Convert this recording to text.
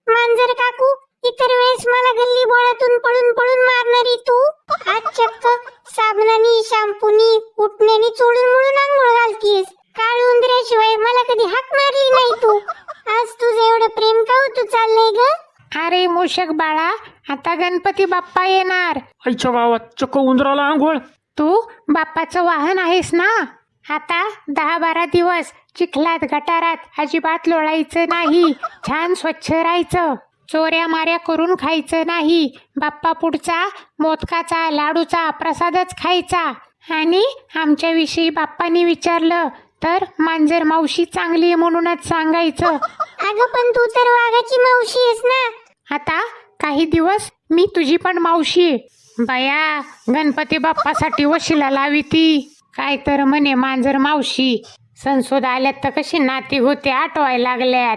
मांजर काकू, इतर वेळेस मला गल्ली बोळातून पळून पळून मारणारी तू आज चक्क साबणानी शॅम्पूनी उठण्यानी चोळून मुळून आंघोळ घालतीयस. काळ उंदऱ्याशिवाय मला कधी हाक मारली नाही तू. आज तुझं एवढं प्रेम का तू चाललंय ग? अरे मूषक बाळा, आता गणपती बाप्पा येणार. आईच्या गावात चक्क उंदराला आंघोळ. तू बाप्पाचं वाहन आहेस ना. आता 10-12 दिवस चिखलात गटारात अजिबात लोळायचं नाही. छान स्वच्छ राहायचं. चोऱ्या माऱ्या करून खायचं नाही. बाप्पा पुढचा मोदकाचा लाडूचा प्रसादच खायचा. आणि आमच्याविषयी बाप्पानी विचारलं तर मांजर मावशी चांगली आहे म्हणूनच सांगायचं. अगं पण तू तर वाघाची मावशी आहेस ना. आता काही दिवस मी तुझी पण मावशी आहे. बया, गणपती बाप्पासाठी वशिला लावी ती. काय तर म्हणे मांजर मावशी. संसोद आल्यात तर कशी नाती होते आठवायला लागल्यात.